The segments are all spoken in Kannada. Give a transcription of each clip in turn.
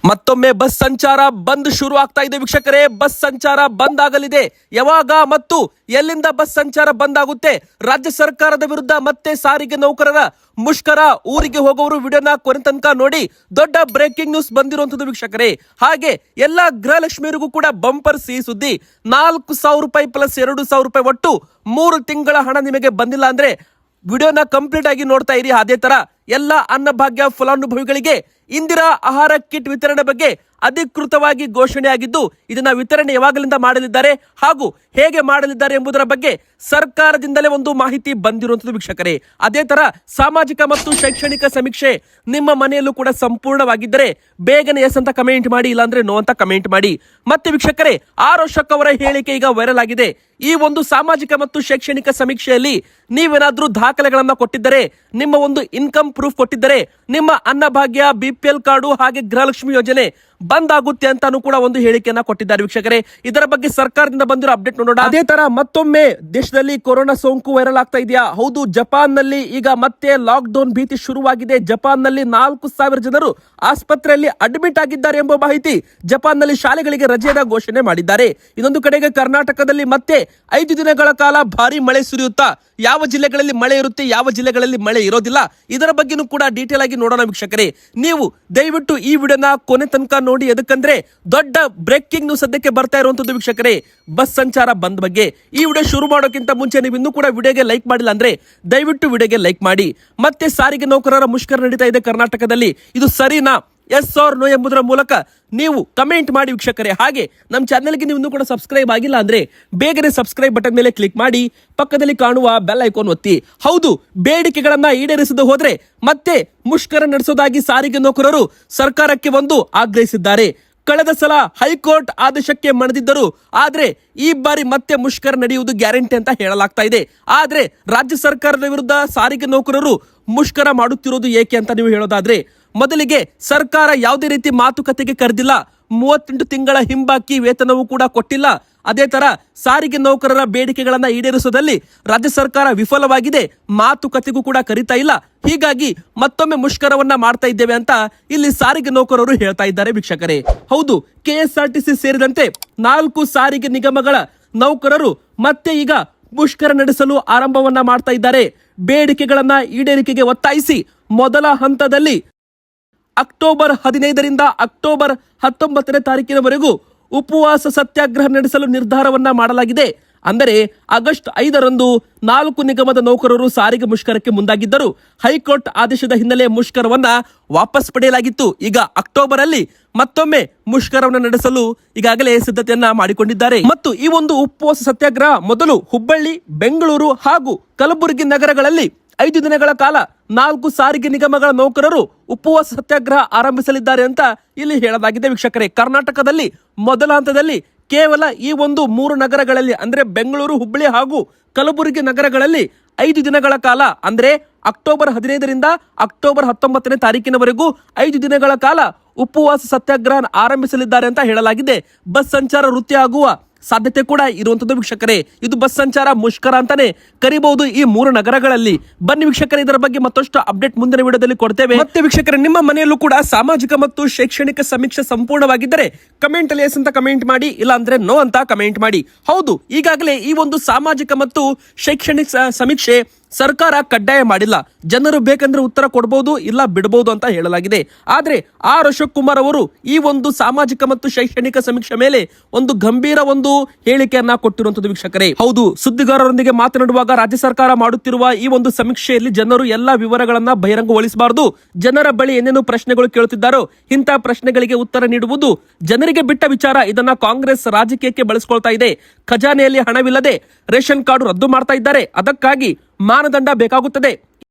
ಮತ್ತೊಮ್ಮೆ ಬಸ್ ಸಂಚಾರ ಬಂದ್ ಶುರು ಆಗ್ತಾ ಇದೆ ವೀಕ್ಷಕರೇ. ಬಸ್ ಸಂಚಾರ ಬಂದ್ ಆಗಲಿದೆ. ಯಾವಾಗ ಮತ್ತು ಎಲ್ಲಿಂದ ಬಸ್ ಸಂಚಾರ ಬಂದ್ ಆಗುತ್ತೆ? ರಾಜ್ಯ ಸರ್ಕಾರದ ವಿರುದ್ಧ ಮತ್ತೆ ಸಾರಿಗೆ ನೌಕರರ ಮುಷ್ಕರ. ಊರಿಗೆ ಹೋಗೋರು ವಿಡಿಯೋನ ಕೊನೆ ತನಕ ನೋಡಿ. ದೊಡ್ಡ ಬ್ರೇಕಿಂಗ್ ನ್ಯೂಸ್ ಬಂದಿರುವಂತದ್ದು ವೀಕ್ಷಕರೇ. ಹಾಗೆ ಎಲ್ಲಾ ಗೃಹಲಕ್ಷ್ಮಿಯರಿಗೂ ಕೂಡ ಬಂಪರ್ ಸಿಹಿ ಸುದ್ದಿ. 4,000 ರೂಪಾಯಿ ಪ್ಲಸ್ 2,000 ರೂಪಾಯಿ ಒಟ್ಟು 3 ತಿಂಗಳ ಹಣ ನಿಮಗೆ ಬಂದಿಲ್ಲ ಅಂದ್ರೆ ವಿಡಿಯೋನ ಕಂಪ್ಲೀಟ್ ಆಗಿ ನೋಡ್ತಾ ಇರಿ. ಅದೇ ತರ ಎಲ್ಲ ಅನ್ನಭಾಗ್ಯ ಫಲಾನುಭವಿಗಳಿಗೆ ಇಂದಿರಾ ಆಹಾರ ಕಿಟ್ ವಿತರಣೆ ಬಗ್ಗೆ ಅಧಿಕೃತವಾಗಿ ಘೋಷಣೆ ಆಗಿದ್ದು, ಇದನ್ನ ವಿತರಣೆ ಯಾವಾಗಲಿಂದ ಮಾಡಲಿದ್ದಾರೆ ಹಾಗೂ ಹೇಗೆ ಮಾಡಲಿದ್ದಾರೆ ಎಂಬುದರ ಬಗ್ಗೆ ಸರ್ಕಾರದಿಂದಲೇ ಒಂದು ಮಾಹಿತಿ ಬಂದಿರುವಂತದ್ದು ವೀಕ್ಷಕರೇ. ಅದೇ ತರ ಸಾಮಾಜಿಕ ಮತ್ತು ಶೈಕ್ಷಣಿಕ ಸಮೀಕ್ಷೆ ನಿಮ್ಮ ಮನೆಯಲ್ಲೂ ಕೂಡ ಸಂಪೂರ್ಣವಾಗಿದ್ದರೆ ಬೇಗನೆ ಎಸ್ ಅಂತ ಕಮೆಂಟ್ ಮಾಡಿ, ಇಲ್ಲಾಂದ್ರೆ ನೋ ಅಂತ ಕಮೆಂಟ್ ಮಾಡಿ. ಮತ್ತೆ ವೀಕ್ಷಕರೇ, ಆರ್ ಅಶೋಕ್ ಅವರ ಹೇಳಿಕೆ ಈಗ ವೈರಲ್ ಆಗಿದೆ. ಈ ಒಂದು ಸಾಮಾಜಿಕ ಮತ್ತು ಶೈಕ್ಷಣಿಕ ಸಮೀಕ್ಷೆಯಲ್ಲಿ ನೀವೇನಾದ್ರೂ ದಾಖಲೆಗಳನ್ನ ಕೊಟ್ಟಿದ್ದರೆ, ನಿಮ್ಮ ಒಂದು ಇನ್ಕಮ್ ಪ್ರೂಫ್ ಕೊಟ್ಟಿದ್ದರೆ, ನಿಮ್ಮ ಅನ್ನಭಾಗ್ಯ, ಬಿಪಿಎಲ್ ಕಾರ್ಡು ಹಾಗೆ ಗೃಹಲಕ್ಷ್ಮಿ ಯೋಜನೆ ಬಂದ್ ಆಗುತ್ತೆ ಅಂತಾನು ಕೂಡ ಒಂದು ಹೇಳಿಕೆಯನ್ನ ಕೊಟ್ಟಿದ್ದಾರೆ ವೀಕ್ಷಕರೇ. ಇದರ ಬಗ್ಗೆ ಸರ್ಕಾರದಿಂದ ಬಂದಿರೋ ಅಪ್ಡೇಟ್ ನೋಡೋಣ. ಅದೇ ತರ ಮತ್ತೊಮ್ಮೆ ದೇಶದಲ್ಲಿ ಕೊರೋನಾ ಸೋಂಕು ವೈರಲ್ ಆಗ್ತಾ ಇದೆಯಾ? ಹೌದು, ಜಪಾನ್ ನಲ್ಲಿ ಈಗ ಮತ್ತೆ ಲಾಕ್ ಡೌನ್ ಭೀತಿ ಶುರುವಾಗಿದೆ. ಜಪಾನ್ ನಲ್ಲಿ 4,000 ಜನರು ಆಸ್ಪತ್ರೆಯಲ್ಲಿ ಅಡ್ಮಿಟ್ ಆಗಿದ್ದಾರೆ ಎಂಬ ಮಾಹಿತಿ. ಜಪಾನ್ ನಲ್ಲಿ ಶಾಲೆಗಳಿಗೆ ರಜೆಯ ಘೋಷಣೆ ಮಾಡಿದ್ದಾರೆ. ಇನ್ನೊಂದು ಕಡೆಗೆ ಕರ್ನಾಟಕದಲ್ಲಿ ಮತ್ತೆ 5 ದಿನಗಳ ಕಾಲ ಭಾರಿ ಮಳೆ ಸುರಿಯುತ್ತಾ ಯಾವ ಜಿಲ್ಲೆಗಳಲ್ಲಿ ಮಳೆ ಇರುತ್ತೆ, ಯಾವ ಜಿಲ್ಲೆಗಳಲ್ಲಿ ಮಳೆ ಇರೋದಿಲ್ಲ, ಇದರ ಬಗ್ಗೆನೂ ಕೂಡ ಡೀಟೇಲ್ ಆಗಿ ನೋಡೋಣ ವೀಕ್ಷಕರೇ. ನೀವು ದಯವಿಟ್ಟು ಈ ವಿಡಿಯೋನ ಕೊನೆ ತನಕ ನೋಡಿ. ಎದಕ್ಕಂದ್ರೆ ದೊಡ್ಡ ಬ್ರೇಕಿಂಗ್ ನ್ಯೂಸ್ ಸದ್ಯಕ್ಕೆ ಬರ್ತಾ ಇರುವಂತದ್ದು ವೀಕ್ಷಕರೇ, ಬಸ್ ಸಂಚಾರ ಬಂದ್ ಬಗ್ಗೆ. ಈ ವಿಡಿಯೋ ಶುರು ಮಾಡೋಕ್ಕಿಂತ ಮುಂಚೆ ನೀವು ಇನ್ನೂ ಕೂಡ ವಿಡಿಯೋಗೆ ಲೈಕ್ ಮಾಡಿಲ್ಲ ಅಂದ್ರೆ ದಯವಿಟ್ಟು ವಿಡಿಯೋಗೆ ಲೈಕ್ ಮಾಡಿ. ಮತ್ತೆ ಸಾರಿಗೆ ನೌಕರರ ಮುಷ್ಕರ ನಡೀತಾ ಇದೆ ಕರ್ನಾಟಕದಲ್ಲಿ. ಇದು ಸರಿನಾ? ಎಸ್ ಆರ್ ನೋ ಎಂಬುದರ ಮೂಲಕ ನೀವು ಕಮೆಂಟ್ ಮಾಡಿ ವೀಕ್ಷಕರೇ. ಹಾಗೆ ನಮ್ಮ ಚಾನೆಲ್ಗೆ ನೀವು ಇನ್ನೂ ಕೂಡ ಸಬ್ಸ್ಕ್ರೈಬ್ ಆಗಿಲ್ಲ ಅಂದ್ರೆ ಬೇಗನೆ ಸಬ್ಸ್ಕ್ರೈಬ್ ಬಟನ್ ಮೇಲೆ ಕ್ಲಿಕ್ ಮಾಡಿ, ಪಕ್ಕದಲ್ಲಿ ಕಾಣುವ ಬೆಲ್ ಐಕಾನ್ ಒತ್ತಿ. ಹೌದು, ಬೇಡಿಕೆಗಳನ್ನ ಈಡೇರಿಸದೆ ಹೋದ್ರೆ ಮತ್ತೆ ಮುಷ್ಕರ ನಡೆಸೋದಾಗಿ ಸಾರಿಗೆ ನೌಕರರು ಸರ್ಕಾರಕ್ಕೆ ಒಂದು ಆಗ್ರಹಿಸಿದ್ದಾರೆ. ಕಳೆದ ಸಲ ಹೈಕೋರ್ಟ್ ಆದೇಶಕ್ಕೆ ಮಣಿದಿದ್ದರು, ಆದ್ರೆ ಈ ಬಾರಿ ಮತ್ತೆ ಮುಷ್ಕರ ನಡೆಯುವುದು ಗ್ಯಾರಂಟಿ ಅಂತ ಹೇಳಲಾಗ್ತಾ ಇದೆ. ಆದ್ರೆ ರಾಜ್ಯ ಸರ್ಕಾರದ ವಿರುದ್ಧ ಸಾರಿಗೆ ನೌಕರರು ಮುಷ್ಕರ ಮಾಡುತ್ತಿರೋದು ಏಕೆ ಅಂತ ನೀವು ಹೇಳೋದಾದ್ರೆ, ಮೊದಲಿಗೆ ಸರ್ಕಾರ ಯಾವುದೇ ರೀತಿ ಮಾತುಕತೆಗೆ ಕರೆದಿಲ್ಲ. 38 ತಿಂಗಳ ಹಿಂಬಾಕಿ ವೇತನವೂ ಕೂಡ ಕೊಟ್ಟಿಲ್ಲ. ಅದೇ ತರ ಸಾರಿಗೆ ನೌಕರರ ಬೇಡಿಕೆಗಳನ್ನ ಈಡೇರಿಸುವುದಲ್ಲಿ ರಾಜ್ಯ ಸರ್ಕಾರ ವಿಫಲವಾಗಿದೆ. ಮಾತುಕತೆಗೂ ಕೂಡ ಕರೀತಾ ಇಲ್ಲ. ಹೀಗಾಗಿ ಮತ್ತೊಮ್ಮೆ ಮುಷ್ಕರವನ್ನ ಮಾಡ್ತಾ ಇದ್ದೇವೆ ಅಂತ ಇಲ್ಲಿ ಸಾರಿಗೆ ನೌಕರರು ಹೇಳ್ತಾ ಇದ್ದಾರೆ ವೀಕ್ಷಕರೇ. ಹೌದು, ಕೆಎಸ್ಆರ್ಟಿಸಿ ಸೇರಿದಂತೆ 4 ಸಾರಿಗೆ ನಿಗಮಗಳ ನೌಕರರು ಮತ್ತೆ ಈಗ ಮುಷ್ಕರ ನಡೆಸಲು ಆರಂಭವನ್ನ ಮಾಡ್ತಾ ಇದ್ದಾರೆ. ಬೇಡಿಕೆಗಳನ್ನ ಈಡೇರಿಕೆಗೆ ಒತ್ತಾಯಿಸಿ ಮೊದಲ ಹಂತದಲ್ಲಿ ಅಕ್ಟೋಬರ್ 15ರಿಂದ ಅಕ್ಟೋಬರ್ 19ನೇ ತಾರೀಕಿನವರೆಗೂ ಉಪವಾಸ ಸತ್ಯಾಗ್ರಹ ನಡೆಸಲು ನಿರ್ಧಾರವನ್ನ ಮಾಡಲಾಗಿದೆ. ಅಂದರೆ ಆಗಸ್ಟ್ 5ರಂದು 4 ನಿಗಮದ ನೌಕರರು ಸಾರಿಗೆ ಮುಷ್ಕರಕ್ಕೆ ಮುಂದಾಗಿದ್ದರು. ಹೈಕೋರ್ಟ್ ಆದೇಶದ ಹಿನ್ನೆಲೆ ಮುಷ್ಕರವನ್ನ ವಾಪಸ್ ಪಡೆಯಲಾಗಿತ್ತು. ಈಗ ಅಕ್ಟೋಬರ್ ಅಲ್ಲಿ ಮತ್ತೊಮ್ಮೆ ಮುಷ್ಕರವನ್ನು ನಡೆಸಲು ಈಗಾಗಲೇ ಸಿದ್ಧತೆಯನ್ನ ಮಾಡಿಕೊಂಡಿದ್ದಾರೆ. ಮತ್ತು ಈ ಒಂದು ಉಪವಾಸ ಸತ್ಯಾಗ್ರಹ ಮೊದಲು ಹುಬ್ಬಳ್ಳಿ, ಬೆಂಗಳೂರು ಹಾಗೂ ಕಲಬುರಗಿ ನಗರಗಳಲ್ಲಿ 5 ದಿನಗಳ ಕಾಲ 4 ಸಾರಿಗೆ ನಿಗಮಗಳ ನೌಕರರು ಉಪವಾಸ ಸತ್ಯಾಗ್ರಹ ಆರಂಭಿಸಲಿದ್ದಾರೆ ಅಂತ ಇಲ್ಲಿ ಹೇಳಲಾಗಿದೆ ವೀಕ್ಷಕರೇ. ಕರ್ನಾಟಕದಲ್ಲಿ ಮೊದಲ ಹಂತದಲ್ಲಿ ಕೇವಲ ಈ ಒಂದು 3 ನಗರಗಳಲ್ಲಿ ಅಂದ್ರೆ ಬೆಂಗಳೂರು, ಹುಬ್ಬಳ್ಳಿ ಹಾಗೂ ಕಲಬುರಗಿ ನಗರಗಳಲ್ಲಿ 5 ದಿನಗಳ ಕಾಲ ಅಂದ್ರೆ ಅಕ್ಟೋಬರ್ 15ರಿಂದ ಅಕ್ಟೋಬರ್ 19ನೇ ತಾರೀಕಿನವರೆಗೂ 5 ದಿನಗಳ ಕಾಲ ಉಪವಾಸ ಸತ್ಯಾಗ್ರಹ ಆರಂಭಿಸಲಿದ್ದಾರೆ ಅಂತ ಹೇಳಲಾಗಿದೆ. ಬಸ್ ಸಂಚಾರ ವೃತ್ತಿ ಆಗುವ ಸಾಧ್ಯತೆ ಕೂಡ ಇರುವಂತದ್ದು ವೀಕ್ಷಕರೇ. ಇದು ಬಸ್ ಸಂಚಾರ ಮುಷ್ಕರ ಅಂತಾನೆ ಕರಿಬಹುದು ಈ 3 ನಗರಗಳಲ್ಲಿ. ಬನ್ನಿ ವೀಕ್ಷಕರೇ, ಇದರ ಬಗ್ಗೆ ಮತ್ತಷ್ಟು ಅಪ್ಡೇಟ್ ಮುಂದಿನ ವಿಡಿಯೋದಲ್ಲಿ ಕೊಡ್ತೇವೆ. ಮತ್ತೆ ವೀಕ್ಷಕರೇ, ನಿಮ್ಮ ಮನೆಯಲ್ಲೂ ಕೂಡ ಸಾಮಾಜಿಕ ಮತ್ತು ಶೈಕ್ಷಣಿಕ ಸಮೀಕ್ಷೆ ಸಂಪೂರ್ಣವಾಗಿದ್ದರೆ ಕಮೆಂಟ್ ಅಲ್ಲಿ ಎಸ್ ಅಂತ ಕಮೆಂಟ್ ಮಾಡಿ, ಇಲ್ಲ ಅಂದ್ರೆ ನೋ ಅಂತ ಕಮೆಂಟ್ ಮಾಡಿ. ಹೌದು, ಈಗಾಗಲೇ ಈ ಒಂದು ಸಾಮಾಜಿಕ ಮತ್ತು ಶೈಕ್ಷಣಿಕ ಸಮೀಕ್ಷೆ ಸರ್ಕಾರ ಕಡ್ಡಾಯ ಮಾಡಿಲ್ಲ. ಜನರು ಬೇಕಂದ್ರೆ ಉತ್ತರ ಕೊಡಬಹುದು, ಇಲ್ಲ ಬಿಡಬಹುದು ಅಂತ ಹೇಳಲಾಗಿದೆ. ಆದ್ರೆ ಆರ್ ಅಶೋಕ್ ಕುಮಾರ್ ಅವರು ಈ ಒಂದು ಸಾಮಾಜಿಕ ಮತ್ತು ಶೈಕ್ಷಣಿಕ ಸಮೀಕ್ಷೆ ಮೇಲೆ ಒಂದು ಗಂಭೀರ ಒಂದು ಹೇಳಿಕೆಯನ್ನ ಕೊಟ್ಟಿರುವಂತದ್ದು ವೀಕ್ಷಕರೇ. ಹೌದು, ಸುದ್ದಿಗಾರರೊಂದಿಗೆ ಮಾತನಾಡುವಾಗ ರಾಜ್ಯ ಸರ್ಕಾರ ಮಾಡುತ್ತಿರುವ ಈ ಒಂದು ಸಮೀಕ್ಷೆಯಲ್ಲಿ ಜನರು ಎಲ್ಲಾ ವಿವರಗಳನ್ನ ಬಹಿರಂಗಗೊಳಿಸಬಾರದು. ಜನರ ಬಳಿ ಏನೇನು ಪ್ರಶ್ನೆಗಳು ಕೇಳುತ್ತಿದ್ದಾರೋ ಇಂತಹ ಪ್ರಶ್ನೆಗಳಿಗೆ ಉತ್ತರ ನೀಡುವುದು ಜನರಿಗೆ ಬಿಟ್ಟ ವಿಚಾರ. ಇದನ್ನ ಕಾಂಗ್ರೆಸ್ ರಾಜಕೀಯಕ್ಕೆ ಬಳಸಿಕೊಳ್ತಾ ಇದೆ. ಖಜಾನೆಯಲ್ಲಿ ಹಣವಿಲ್ಲದೆ ರೇಷನ್ ಕಾರ್ಡ್ ರದ್ದು ಮಾಡ್ತಾ ಇದ್ದಾರೆ. ಅದಕ್ಕಾಗಿ ಮಾನದಂಡ ಬೇಕಾಗುತ್ತದೆ.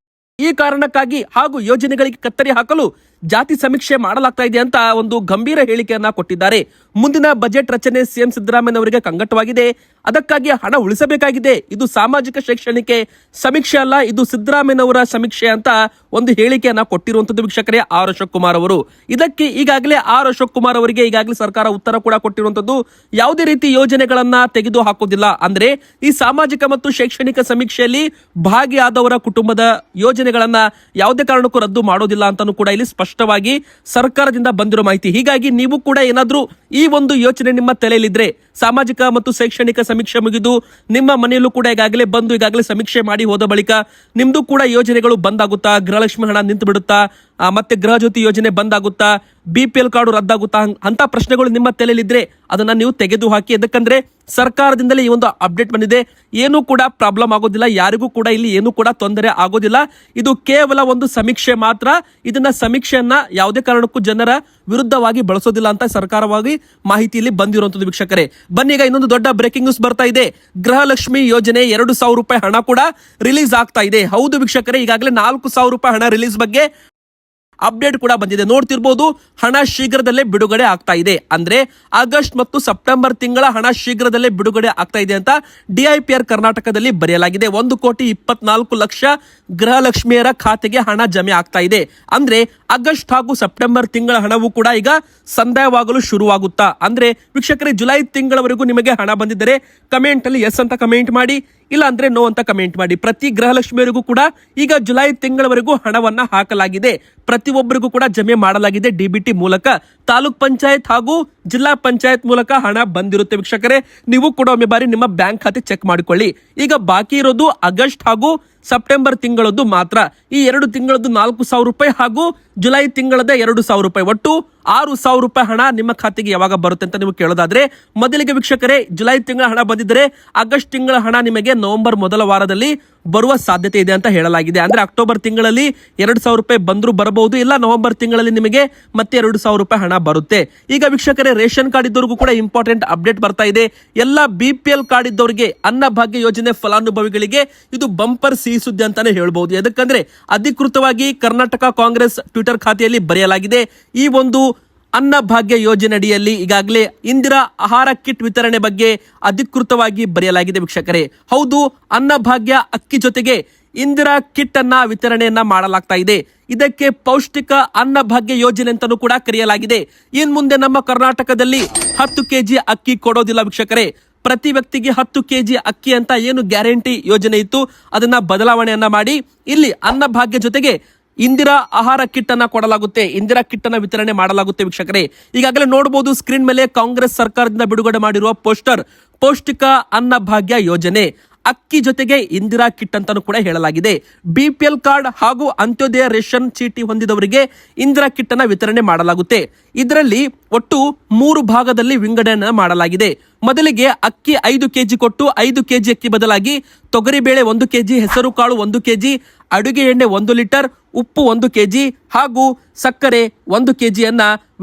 ಈ ಕಾರಣಕ್ಕಾಗಿ ಹಾಗೂ ಯೋಜನೆಗಳಿಗೆ ಕತ್ತರಿ ಹಾಕಲು ಜಾತಿ ಸಮೀಕ್ಷೆ ಮಾಡಲಾಗ್ತಾ ಇದೆ ಅಂತ ಒಂದು ಗಂಭೀರ ಹೇಳಿಕೆಯನ್ನ ಕೊಟ್ಟಿದ್ದಾರೆ. ಮುಂದಿನ ಬಜೆಟ್ ರಚನೆ ಸಿಎಂ ಸಿದ್ದರಾಮಯ್ಯ ಅವರಿಗೆ ಕಂಗಟ್ಟವಾಗಿದೆ. ಅದಕ್ಕಾಗಿ ಹಣ ಉಳಿಸಬೇಕಾಗಿದೆ. ಇದು ಸಾಮಾಜಿಕ ಶೈಕ್ಷಣಿಕ ಸಮೀಕ್ಷೆ ಅಲ್ಲ, ಇದು ಸಿದ್ದರಾಮಯ್ಯನವರ ಸಮೀಕ್ಷೆ ಅಂತ ಒಂದು ಹೇಳಿಕೆಯನ್ನ ಕೊಟ್ಟಿರುವಂತದ್ದು ವೀಕ್ಷಕರೇ ಆರ್ ಅಶೋಕ್ ಕುಮಾರ್ ಅವರು. ಇದಕ್ಕೆ ಈಗಾಗಲೇ ಆರ್ ಅಶೋಕ್ ಕುಮಾರ್ ಅವರಿಗೆ ಈಗಾಗಲೇ ಸರ್ಕಾರ ಉತ್ತರ ಕೂಡ ಕೊಟ್ಟಿರುವಂತದ್ದು. ಯಾವುದೇ ರೀತಿ ಯೋಜನೆಗಳನ್ನ ತೆಗೆದು ಹಾಕೋದಿಲ್ಲ. ಅಂದ್ರೆ ಈ ಸಾಮಾಜಿಕ ಮತ್ತು ಶೈಕ್ಷಣಿಕ ಸಮೀಕ್ಷೆಯಲ್ಲಿ ಭಾಗಿಯಾದವರ ಕುಟುಂಬದ ಯೋಜನೆಗಳನ್ನ ಯಾವುದೇ ಕಾರಣಕ್ಕೂ ರದ್ದು ಮಾಡೋದಿಲ್ಲ ಅಂತಾನೂ ಕೂಡ ಇಲ್ಲಿ ಸ್ಪಷ್ಟ ಸ್ಪಷ್ಟವಾಗಿ ಸರ್ಕಾರದಿಂದ ಬಂದಿರೋ ಮಾಹಿತಿ. ಹೀಗಾಗಿ ನೀವು ಕೂಡ ಏನಾದ್ರೂ ಈ ಒಂದು ಯೋಚನೆ ನಿಮ್ಮ ತಲೆಯಲ್ಲಿದ್ರೆ, ಸಾಮಾಜಿಕ ಮತ್ತು ಶೈಕ್ಷಣಿಕ ಸಮೀಕ್ಷೆ ಮುಗಿದು ನಿಮ್ಮ ಮನೆಯಲ್ಲೂ ಕೂಡ ಈಗಾಗಲೇ ಸಮೀಕ್ಷೆ ಮಾಡಿ ಹೋದ ಬಳಿಕ ನಿಮ್ದು ಕೂಡ ಯೋಜನೆಗಳು ಬಂದಾಗುತ್ತಾ, ಗೃಹಲಕ್ಷ್ಮಿ ಹಣ ನಿಂತು ಬಿಡುತ್ತಾ, ಮತ್ತೆ ಗೃಹ ಜ್ಯೋತಿ ಯೋಜನೆ ಬಂದಾಗುತ್ತಾ, BPL ಕಾರ್ಡು ರದ್ದಾಗುತ್ತಾ ಅಂತ ಪ್ರಶ್ನೆಗಳು ನಿಮ್ಮ ತಲೆಯಲ್ಲಿದ್ರೆ ಅದನ್ನ ನೀವು ತೆಗೆದು ಹಾಕಿ. ಯಾಕಂದ್ರೆ ಸರ್ಕಾರದಿಂದಲೇ ಈ ಒಂದು ಅಪ್ಡೇಟ್ ಬಂದಿದೆ. ಏನೂ ಕೂಡ ಪ್ರಾಬ್ಲಮ್ ಆಗೋದಿಲ್ಲ, ಯಾರಿಗೂ ಕೂಡ ಇಲ್ಲಿ ಏನೂ ಕೂಡ ತೊಂದರೆ ಆಗೋದಿಲ್ಲ. ಇದು ಕೇವಲ ಒಂದು ಸಮೀಕ್ಷೆ ಮಾತ್ರ. ಇದನ್ನ ಸಮೀಕ್ಷೆಯನ್ನ ಯಾವುದೇ ಕಾರಣಕ್ಕೂ ಜನರ ವಿರುದ್ಧವಾಗಿ ಬಳಸೋದಿಲ್ಲ ಅಂತ ಸರ್ಕಾರವಾಗಿ ಮಾಹಿತಿಯಲ್ಲಿ ಬಂದಿರುವಂತದ್ದು ವೀಕ್ಷಕರೇ. ಬನ್ನಿ, ಈಗ ಇನ್ನೊಂದು ದೊಡ್ಡ ಬ್ರೇಕಿಂಗ್ ನ್ಯೂಸ್ ಬರ್ತಾ ಇದೆ. ಗೃಹಲಕ್ಷ್ಮಿ ಯೋಜನೆ 2,000 ರೂಪಾಯಿ ಹಣ ಕೂಡ ರಿಲೀಸ್ ಆಗ್ತಾ ಇದೆ. ಹೌದು ವೀಕ್ಷಕರೇ, ಈಗಾಗಲೇ 4,000 ರೂಪಾಯಿ ಹಣ ರಿಲೀಸ್ ಬಗ್ಗೆ ಅಪ್ಡೇಟ್ ಕೂಡ ಬಂದಿದೆ. ನೋಡ್ತಿರ್ಬೋದು, ಹಣ ಶೀಘ್ರದಲ್ಲೇ ಬಿಡುಗಡೆ ಆಗ್ತಾ ಇದೆ. ಅಂದ್ರೆ ಆಗಸ್ಟ್ ಮತ್ತು ಸೆಪ್ಟೆಂಬರ್ ತಿಂಗಳ ಹಣ ಶೀಘ್ರದಲ್ಲೇ ಬಿಡುಗಡೆ ಆಗ್ತಾ ಇದೆ ಅಂತ DIPR ಕರ್ನಾಟಕದಲ್ಲಿ ಬರೆಯಲಾಗಿದೆ. 1,24,00,000 ಗೃಹಲಕ್ಷ್ಮಿಯರ ಖಾತೆಗೆ ಹಣ ಜಮೆ ಆಗ್ತಾ ಇದೆ. ಅಂದ್ರೆ ಆಗಸ್ಟ್ ಹಾಗೂ ಸೆಪ್ಟೆಂಬರ್ ತಿಂಗಳ ಹಣವು ಕೂಡ ಈಗ ಸಂದಾಯವಾಗಲು ಶುರುವಾಗುತ್ತಾ. ಅಂದ್ರೆ ವೀಕ್ಷಕರೇ, ಜುಲೈ ತಿಂಗಳವರೆಗೂ ನಿಮಗೆ ಹಣ ಬಂದಿದ್ದರೆ ಕಮೆಂಟ್ ಅಲ್ಲಿ ಎಸ್ ಅಂತ ಕಮೆಂಟ್ ಮಾಡಿ, ಇಲ್ಲ ಅಂದ್ರೆ ನೋ ಅಂತ ಕಮೆಂಟ್ ಮಾಡಿ. ಪ್ರತಿ ಗೃಹಲಕ್ಷ್ಮಿಯವರಿಗೂ ಕೂಡ ಈಗ ಜುಲೈ ತಿಂಗಳವರೆಗೂ ಹಣವನ್ನ ಹಾಕಲಾಗಿದೆ. ಪ್ರತಿಯೊಬ್ಬರಿಗೂ ಕೂಡ ಜಮೆ ಮಾಡಲಾಗಿದೆ. DBT ಮೂಲಕ, ತಾಲೂಕ್ ಪಂಚಾಯತ್ ಹಾಗೂ ಜಿಲ್ಲಾ ಪಂಚಾಯತ್ ಮೂಲಕ ಹಣ ಬಂದಿರುತ್ತೆ ವೀಕ್ಷಕರೇ. ನೀವು ಕೂಡ ಒಮ್ಮೆ ಬಾರಿ ನಿಮ್ಮ ಬ್ಯಾಂಕ್ ಖಾತೆ ಚೆಕ್ ಮಾಡಿಕೊಳ್ಳಿ. ಈಗ ಬಾಕಿ ಇರೋದು ಆಗಸ್ಟ್ ಹಾಗೂ ಸೆಪ್ಟೆಂಬರ್ ತಿಂಗಳದ್ದು ಮಾತ್ರ. ಈ 2 ತಿಂಗಳದ್ದು 4,000 ರೂಪಾಯಿ ಹಾಗೂ ಜುಲೈ ತಿಂಗಳದ 2,000 ರೂಪಾಯಿ, ಒಟ್ಟು 6,000 ರೂಪಾಯಿ ಹಣ ನಿಮ್ಮ ಖಾತೆಗೆ ಯಾವಾಗ ಬರುತ್ತೆ ಅಂತ ನೀವು ಕೇಳೋದಾದ್ರೆ, ಮೊದಲಿಗೆ ವೀಕ್ಷಕರೇ, ಜುಲೈ ತಿಂಗಳ ಹಣ ಬಂದಿದ್ದರೆ ಆಗಸ್ಟ್ ತಿಂಗಳ ಹಣ ನಿಮಗೆ ನವೆಂಬರ್ ಮೊದಲ ವಾರದಲ್ಲಿ ಬರುವ ಸಾಧ್ಯತೆ ಇದೆ ಅಂತ ಹೇಳಲಾಗಿದೆ. ಅಂದ್ರೆ ಅಕ್ಟೋಬರ್ ತಿಂಗಳಲ್ಲಿ 2,000 ರೂಪಾಯಿ ಬಂದ್ರು ಬರಬಹುದು, ಇಲ್ಲ ನವೆಂಬರ್ ತಿಂಗಳಲ್ಲಿ ನಿಮಗೆ ಮತ್ತೆ 2,000 ರೂಪಾಯಿ ಹಣ ಬರುತ್ತೆ. ಈಗ ವೀಕ್ಷಕರೇ, ರೇಷನ್ ಕಾರ್ಡ್ ಇದ್ದವರಿಗೂ ಕೂಡ ಇಂಪಾರ್ಟೆಂಟ್ ಅಪ್ಡೇಟ್ ಬರ್ತಾ ಇದೆ. ಎಲ್ಲ BPL ಕಾರ್ಡ್ ಇದ್ದವರಿಗೆ, ಅನ್ನಭಾಗ್ಯ ಯೋಜನೆ ಫಲಾನುಭವಿಗಳಿಗೆ ಇದು ಬಂಪರ್ ಸಿಹಿ ಸುದ್ದಿ ಅಂತಾನೆ ಹೇಳ್ಬಹುದು. ಯಾಕಂದ್ರೆ ಅಧಿಕೃತವಾಗಿ ಕರ್ನಾಟಕ ಕಾಂಗ್ರೆಸ್ ಟ್ವಿಟರ್ ಖಾತೆಯಲ್ಲಿ ಬರೆಯಲಾಗಿದೆ. ಈ ಒಂದು ಅನ್ನಭಾಗ್ಯ ಯೋಜನೆ ಅಡಿಯಲ್ಲಿ ಈಗಾಗಲೇ ಇಂದಿರಾ ಆಹಾರ ಕಿಟ್ ವಿತರಣೆ ಬಗ್ಗೆ ಅಧಿಕೃತವಾಗಿ ಬರೆಯಲಾಗಿದೆ ವೀಕ್ಷಕರೇ. ಹೌದು, ಅನ್ನಭಾಗ್ಯ ಅಕ್ಕಿ ಜೊತೆಗೆ ಇಂದಿರಾ ಕಿಟ್ ಅನ್ನ ವಿತರಣೆಯನ್ನ ಮಾಡಲಾಗ್ತಾ ಇದೆ. ಇದಕ್ಕೆ ಪೌಷ್ಟಿಕ ಅನ್ನಭಾಗ್ಯ ಯೋಜನೆ ಅಂತಾನೂ ಕೂಡ ಕರೆಯಲಾಗಿದೆ. ಇನ್ ಮುಂದೆ ನಮ್ಮ ಕರ್ನಾಟಕದಲ್ಲಿ 10 kg ಅಕ್ಕಿ ಕೊಡೋದಿಲ್ಲ ವೀಕ್ಷಕರೇ. ಪ್ರತಿ ವ್ಯಕ್ತಿಗೆ 10 kg ಅಕ್ಕಿ ಅಂತ ಏನು ಗ್ಯಾರಂಟಿ ಯೋಜನೆ ಇತ್ತು, ಅದನ್ನ ಬದಲಾವಣೆಯನ್ನ ಮಾಡಿ ಇಲ್ಲಿ ಅನ್ನಭಾಗ್ಯ ಜೊತೆಗೆ ಇಂದಿರಾ ಆಹಾರ ಕಿಟ್ ಅನ್ನ ಕೊಡಲಾಗುತ್ತೆ. ಇಂದಿರಾ ಕಿಟ್ ಅನ್ನ ವಿತರಣೆ ಮಾಡಲಾಗುತ್ತೆ ವೀಕ್ಷಕರೇ. ಈಗಾಗಲೇ ನೋಡಬಹುದು ಸ್ಕ್ರೀನ್ ಮೇಲೆ ಕಾಂಗ್ರೆಸ್ ಸರ್ಕಾರದಿಂದ ಬಿಡುಗಡೆ ಮಾಡಿರುವ ಪೋಸ್ಟರ್. ಪೌಷ್ಟಿಕ ಅನ್ನಭಾಗ್ಯ ಯೋಜನೆ, ಅಕ್ಕಿ ಜೊತೆಗೆ ಇಂದಿರಾ ಕಿಟ್ ಅಂತಾನೂ ಕೂಡ ಹೇಳಲಾಗಿದೆ. BPL ಕಾರ್ಡ್ ಹಾಗೂ ಅಂತ್ಯೋದಯ ರೇಷನ್ ಚೀಟಿ ಹೊಂದಿದವರಿಗೆ ಇಂದಿರಾ ಕಿಟ್ ಅನ್ನ ವಿತರಣೆ ಮಾಡಲಾಗುತ್ತೆ. ಇದರಲ್ಲಿ ಒಟ್ಟು 3 ಭಾಗದಲ್ಲಿ ವಿಂಗಡಣೆ ಮಾಡಲಾಗಿದೆ. ಮೊದಲಿಗೆ ಅಕ್ಕಿ 5 kg ಕೊಟ್ಟು 5 kg ಅಕ್ಕಿ ಬದಲಾಗಿ ತೊಗರಿಬೇಳೆ 1 kg, ಹೆಸರು ಕಾಳು 1 kg, ಅಡುಗೆ ಎಣ್ಣೆ 1 ಲೀಟರ್, ಉಪ್ಪು 1 kg ಹಾಗೂ ಸಕ್ಕರೆ 1 kg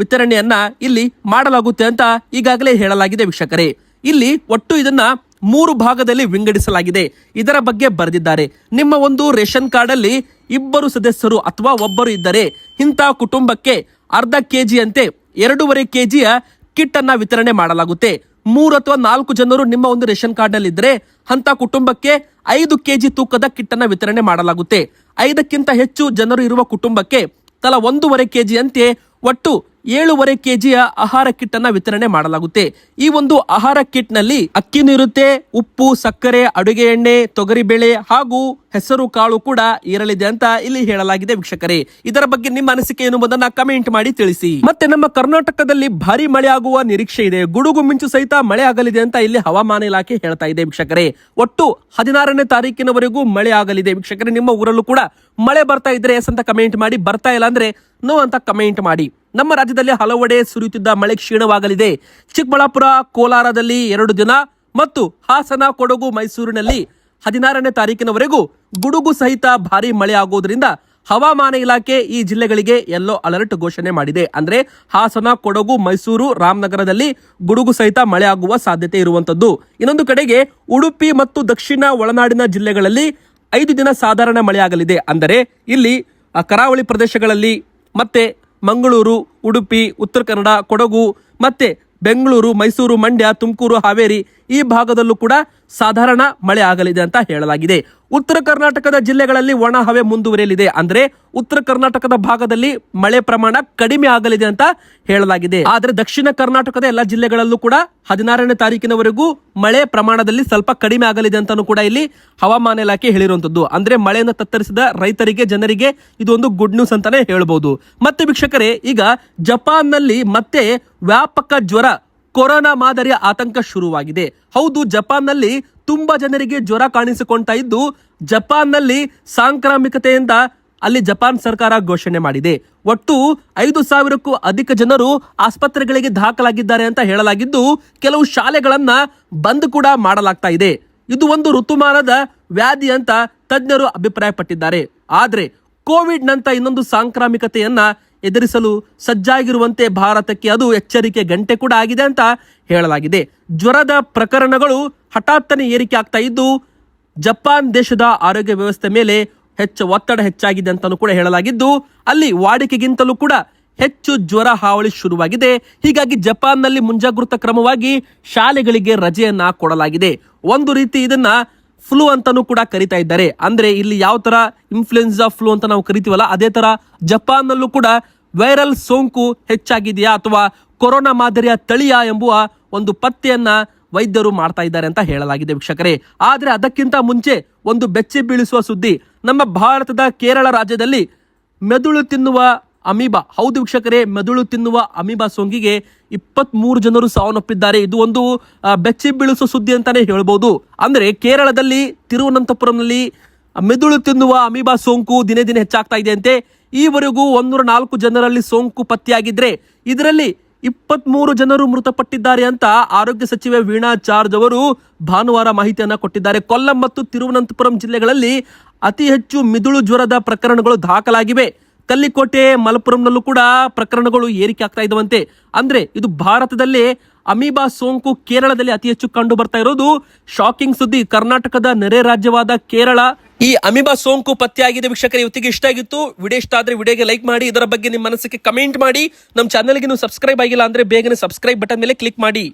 ವಿತರಣೆಯನ್ನ ಇಲ್ಲಿ ಮಾಡಲಾಗುತ್ತೆ ಅಂತ ಈಗಾಗಲೇ ಹೇಳಲಾಗಿದೆ ವೀಕ್ಷಕರೇ. ಇಲ್ಲಿ ಒಟ್ಟು ಇದನ್ನ 3 ಭಾಗದಲ್ಲಿ ವಿಂಗಡಿಸಲಾಗಿದೆ. ಇದರ ಬಗ್ಗೆ ಬರೆದಿದ್ದಾರೆ. ನಿಮ್ಮ ಒಂದು ರೇಷನ್ ಕಾರ್ಡ್ ಅಲ್ಲಿ 2 ಸದಸ್ಯರು ಅಥವಾ ಒಬ್ಬರು ಇದ್ದರೆ ಇಂಥ ಕುಟುಂಬಕ್ಕೆ ಅರ್ಧ kg ಅಂತೆ 2.5 kg ಕಿಟ್ ಅನ್ನ ವಿತರಣೆ ಮಾಡಲಾಗುತ್ತೆ. 3 ಅಥವಾ 4 ಜನರು ನಿಮ್ಮ ಒಂದು ರೇಷನ್ ಕಾರ್ಡ್ ನಲ್ಲಿ ಇದ್ರೆ ಅಂತ ಕುಟುಂಬಕ್ಕೆ 5 kg ತೂಕದ ಕಿಟ್ ಅನ್ನ ವಿತರಣೆ ಮಾಡಲಾಗುತ್ತೆ. 5ಕ್ಕಿಂತ ಹೆಚ್ಚು ಜನರು ಇರುವ ಕುಟುಂಬಕ್ಕೆ ತಲಾ 1.5 kg ಅಂತೆ ಒಟ್ಟು 7.5 kg ಆಹಾರ ಕಿಟ್ ಅನ್ನ ವಿತರಣೆ ಮಾಡಲಾಗುತ್ತೆ. ಈ ಒಂದು ಆಹಾರ ಕಿಟ್ ನಲ್ಲಿ ಅಕ್ಕಿನೂ ಇರುತ್ತೆ, ಉಪ್ಪು, ಸಕ್ಕರೆ, ಅಡುಗೆ ಎಣ್ಣೆ, ತೊಗರಿಬೇಳೆ ಹಾಗೂ ಹೆಸರು ಕಾಳು ಕೂಡ ಇರಲಿದೆ ಅಂತ ಇಲ್ಲಿ ಹೇಳಲಾಗಿದೆ ವೀಕ್ಷಕರೇ. ಇದರ ಬಗ್ಗೆ ನಿಮ್ಮ ಅನಿಸಿಕೆ ಎನ್ನುವುದನ್ನ ಕಮೆಂಟ್ ಮಾಡಿ ತಿಳಿಸಿ. ಮತ್ತೆ ನಮ್ಮ ಕರ್ನಾಟಕದಲ್ಲಿ ಭಾರಿ ಮಳೆ ಆಗುವ ನಿರೀಕ್ಷೆ ಇದೆ. ಗುಡುಗು ಮಿಂಚು ಸಹಿತ ಮಳೆ ಆಗಲಿದೆ ಅಂತ ಇಲ್ಲಿ ಹವಾಮಾನ ಇಲಾಖೆ ಹೇಳ್ತಾ ಇದೆ ವೀಕ್ಷಕರೇ. ಒಟ್ಟು 16ನೇ ತಾರೀಕಿನವರೆಗೂ ಮಳೆ ಆಗಲಿದೆ ವೀಕ್ಷಕರೇ. ನಿಮ್ಮ ಊರಲ್ಲೂ ಕೂಡ ಮಳೆ ಬರ್ತಾ ಇದ್ರೆ ಎಸ್ ಅಂತ ಕಮೆಂಟ್ ಮಾಡಿ, ಬರ್ತಾ ಇಲ್ಲ ಅಂದ್ರೆ ನೋ ಅಂತ ಕಮೆಂಟ್ ಮಾಡಿ. ನಮ್ಮ ರಾಜ್ಯದಲ್ಲಿ ಹಲವೆಡೆ ಸುರಿಯುತ್ತಿದ್ದ ಮಳೆ ಕ್ಷೀಣವಾಗಲಿದೆ. ಚಿಕ್ಕಬಳ್ಳಾಪುರ, ಕೋಲಾರದಲ್ಲಿ 2 ದಿನ ಮತ್ತು ಹಾಸನ, ಕೊಡಗು, ಮೈಸೂರಿನಲ್ಲಿ 16ನೇ ತಾರೀಕಿನವರೆಗೂ ಗುಡುಗು ಸಹಿತ ಭಾರಿ ಮಳೆ ಆಗುವುದರಿಂದ ಹವಾಮಾನ ಇಲಾಖೆ ಈ ಜಿಲ್ಲೆಗಳಿಗೆ ಯೆಲ್ಲೋ ಅಲರ್ಟ್ ಘೋಷಣೆ ಮಾಡಿದೆ. ಅಂದ್ರೆ ಹಾಸನ, ಕೊಡಗು, ಮೈಸೂರು, ರಾಮನಗರದಲ್ಲಿ ಗುಡುಗು ಸಹಿತ ಮಳೆ ಆಗುವ ಸಾಧ್ಯತೆ ಇರುವಂತದ್ದು. ಇನ್ನೊಂದು ಕಡೆಗೆ ಉಡುಪಿ ಮತ್ತು ದಕ್ಷಿಣ ಒಳನಾಡಿನ ಜಿಲ್ಲೆಗಳಲ್ಲಿ 5 ದಿನ ಸಾಧಾರಣ ಮಳೆ ಆಗಲಿದೆ. ಅಂದರೆ ಇಲ್ಲಿ ಕರಾವಳಿ ಪ್ರದೇಶಗಳಲ್ಲಿ ಮತ್ತೆ ಮಂಗಳೂರು, ಉಡುಪಿ, ಉತ್ತರ ಕನ್ನಡ, ಕೊಡಗು ಮತ್ತೆ ಬೆಂಗಳೂರು, ಮೈಸೂರು, ಮಂಡ್ಯ, ತುಮಕೂರು, ಹಾವೇರಿ ಈ ಭಾಗದಲ್ಲೂ ಕೂಡ ಸಾಧಾರಣ ಮಳೆ ಆಗಲಿದೆ ಅಂತ ಹೇಳಲಾಗಿದೆ. ಉತ್ತರ ಕರ್ನಾಟಕದ ಜಿಲ್ಲೆಗಳಲ್ಲಿ ಒಣ ಹವೆ ಮುಂದುವರಿಯಲಿದೆ. ಅಂದ್ರೆ ಉತ್ತರ ಕರ್ನಾಟಕದ ಭಾಗದಲ್ಲಿ ಮಳೆ ಪ್ರಮಾಣ ಕಡಿಮೆ ಆಗಲಿದೆ ಅಂತ ಹೇಳಲಾಗಿದೆ. ಆದ್ರೆ ದಕ್ಷಿಣ ಕರ್ನಾಟಕದ ಎಲ್ಲಾ ಜಿಲ್ಲೆಗಳಲ್ಲೂ ಕೂಡ 16ನೇ ತಾರೀಕಿನವರೆಗೂ ಮಳೆ ಪ್ರಮಾಣದಲ್ಲಿ ಸ್ವಲ್ಪ ಕಡಿಮೆ ಆಗಲಿದೆ ಅಂತಾನು ಕೂಡ ಇಲ್ಲಿ ಹವಾಮಾನ ಇಲಾಖೆ ಹೇಳಿರುವಂತದ್ದು. ಅಂದ್ರೆ ಮಳೆಯನ್ನು ತತ್ತರಿಸಿದ ರೈತರಿಗೆ, ಜನರಿಗೆ ಇದು ಒಂದು ಗುಡ್ ನ್ಯೂಸ್ ಅಂತಾನೆ ಹೇಳ್ಬಹುದು. ಮತ್ತೆ ವೀಕ್ಷಕರೇ, ಈಗ ಜಪಾನ್ನಲ್ಲಿ ಮತ್ತೆ ವ್ಯಾಪಕ ಜ್ವರ, ಕೊರೋನಾ ಮಾದರಿಯ ಆತಂಕ ಶುರುವಾಗಿದೆ. ಹೌದು, ಜಪಾನ್ನಲ್ಲಿ ತುಂಬಾ ಜನರಿಗೆ ಜ್ವರ ಕಾಣಿಸಿಕೊಳ್ತಾ ಇದ್ದು, ಜಪಾನ್ನಲ್ಲಿ ಸಾಂಕ್ರಾಮಿಕತೆಯಿಂದ ಅಲ್ಲಿ ಜಪಾನ್ ಸರ್ಕಾರ ಘೋಷಣೆ ಮಾಡಿದೆ. ಒಟ್ಟು 5,000ಕ್ಕೂ ಅಧಿಕ ಜನರು ಆಸ್ಪತ್ರೆಗಳಿಗೆ ದಾಖಲಾಗಿದ್ದಾರೆ ಅಂತ ಹೇಳಲಾಗಿದ್ದು, ಕೆಲವು ಶಾಲೆಗಳನ್ನ ಬಂದ್ ಕೂಡ ಮಾಡಲಾಗ್ತಾ ಇದೆ. ಇದು ಒಂದು ಋತುಮಾನದ ವ್ಯಾಧಿ ಅಂತ ತಜ್ಞರು ಅಭಿಪ್ರಾಯಪಟ್ಟಿದ್ದಾರೆ. ಆದ್ರೆ ಕೋವಿಡ್ ನಂತ ಇನ್ನೊಂದು ಸಾಂಕ್ರಾಮಿಕತೆಯನ್ನ ಎದುರಿಸಲು ಸಜ್ಜಾಗಿರುವಂತೆ ಭಾರತಕ್ಕೆ ಅದು ಎಚ್ಚರಿಕೆ ಗಂಟೆ ಕೂಡ ಆಗಿದೆ ಅಂತ ಹೇಳಲಾಗಿದೆ. ಜ್ವರದ ಪ್ರಕರಣಗಳು ಹಠಾತ್ತನೆ ಏರಿಕೆ ಆಗ್ತಾ ಇದ್ದು, ಜಪಾನ್ ದೇಶದ ಆರೋಗ್ಯ ವ್ಯವಸ್ಥೆ ಮೇಲೆ ಒತ್ತಡ ಹೆಚ್ಚಾಗಿದೆ ಅಂತಾನೂ ಕೂಡ ಹೇಳಲಾಗಿದ್ದು, ಅಲ್ಲಿ ವಾಡಿಕೆಗಿಂತಲೂ ಕೂಡ ಹೆಚ್ಚು ಜ್ವರ ಹಾವಳಿ ಶುರುವಾಗಿದೆ. ಹೀಗಾಗಿ ಜಪಾನ್ನಲ್ಲಿ ಮುಂಜಾಗೃತಾ ಕ್ರಮವಾಗಿ ಶಾಲೆಗಳಿಗೆ ರಜೆಯನ್ನ ಕೊಡಲಾಗಿದೆ. ಒಂದು ರೀತಿ ಇದನ್ನ ಫ್ಲೂ ಅಂತಾನೂ ಕೂಡ ಕರಿತಾ ಇದ್ದಾರೆ. ಅಂದ್ರೆ ಇಲ್ಲಿ ಯಾವ ತರ ಇನ್ಫ್ಲುಯೆನ್ಸಾ ಫ್ಲೂ ಅಂತ ನಾವು ಕರಿತೀವಲ್ಲ, ಅದೇ ತರ ಜಪಾನ್ನಲ್ಲೂ ಕೂಡ ವೈರಲ್ ಸೋಂಕು ಹೆಚ್ಚಾಗಿದೆಯಾ ಅಥವಾ ಕೊರೋನಾ ಮಾದರಿಯ ತಳಿಯ ಎಂಬುವ ಒಂದು ಪತ್ತೆಯನ್ನ ವೈದ್ಯರು ಮಾಡ್ತಾ ಇದ್ದಾರೆ ಅಂತ ಹೇಳಲಾಗಿದೆ ವೀಕ್ಷಕರೇ. ಆದ್ರೆ ಅದಕ್ಕಿಂತ ಮುಂಚೆ ಒಂದು ಬೆಚ್ಚಿ ಬೀಳಿಸುವ ಸುದ್ದಿ. ನಮ್ಮ ಭಾರತದ ಕೇರಳ ರಾಜ್ಯದಲ್ಲಿ ಮೆದುಳು ತಿನ್ನುವ ಅಮೀಬಾ, ಹೌದು ವೀಕ್ಷಕರೇ, ಮೆದುಳು ತಿನ್ನುವ ಅಮೀಬಾ ಸೋಂಕಿಗೆ 23 ಜನರು ಸಾವನ್ನಪ್ಪಿದ್ದಾರೆ. ಇದು ಒಂದು ಬೆಚ್ಚಿ ಬೀಳಿಸುವ ಸುದ್ದಿ ಅಂತಾನೆ ಹೇಳ್ಬೋದು. ಅಂದ್ರೆ ಕೇರಳದಲ್ಲಿ ತಿರುವನಂತಪುರಂನಲ್ಲಿ ಮೆದುಳು ತಿನ್ನುವ ಅಮೀಬಾ ಸೋಂಕು ದಿನೇ ದಿನೇ ಹೆಚ್ಚಾಗ್ತಾ ಇದೆ ಅಂತೆ. ಈವರೆಗೂ 104 ಜನರಲ್ಲಿ ಸೋಂಕು ಪತ್ತೆಯಾಗಿದ್ರೆ ಇದರಲ್ಲಿ 23 ಜನರು ಮೃತಪಟ್ಟಿದ್ದಾರೆ ಅಂತ ಆರೋಗ್ಯ ಸಚಿವೆ ವೀಣಾ ಜಾರ್ಜ್ ಅವರು ಭಾನುವಾರ ಮಾಹಿತಿಯನ್ನ ಕೊಟ್ಟಿದ್ದಾರೆ. ಕೊಲ್ಲಂ ಮತ್ತು ತಿರುವನಂತಪುರಂ ಜಿಲ್ಲೆಗಳಲ್ಲಿ ಅತಿ ಹೆಚ್ಚು ಮಿದುಳು ಜ್ವರದ ಪ್ರಕರಣಗಳು ದಾಖಲಾಗಿವೆ. ಕಲ್ಲಿಕೋಟೆ, ಮಲಪುರಂನಲ್ಲೂ ಕೂಡ ಪ್ರಕರಣಗಳು ಏರಿಕೆ ಆಗ್ತಾ ಇರುವಂತೆ. ಅಂದ್ರೆ ಇದು ಭಾರತದಲ್ಲೇ ಅಮೀಬಾ ಸೋಂಕು ಕೇರಳದಲ್ಲಿ ಅತಿ ಹೆಚ್ಚು ಕಂಡು ಬರ್ತಾ ಇರೋದು ಶಾಕಿಂಗ್ ಸುದ್ದಿ. ಕರ್ನಾಟಕದ ನೆರೆ ರಾಜ್ಯವಾದ ಕೇರಳ ಈ ಅಮೀಬಾ ಸೋಂಕು ಪತ್ತೆಯಾಗಿದೆ. ವೀಕ್ಷಕರೇ, ಇವತ್ತಿಗೆ ಇಷ್ಟ ಆಗಿತ್ತು. ವಿಡಿಯೋ ಇಷ್ಟ ಆದ್ರೆ ವಿಡಿಯೋಗೆ ಲೈಕ್ ಮಾಡಿ, ಇದರ ಬಗ್ಗೆ ನಿಮ್ಮ ಮನಸ್ಸಿಗೆ ಕಮೆಂಟ್ ಮಾಡಿ. ನಮ್ಮ ಚಾನಲ್ಗೆ ನೀವು ಸಬ್ಸ್ಕ್ರೈಬ್ ಆಗಿಲ್ಲ ಅಂದ್ರೆ ಬೇಗನೆ ಸಬ್ಸ್ಕ್ರೈಬ್ ಬಟನ್ ಮೇಲೆ ಕ್ಲಿಕ್ ಮಾಡಿ.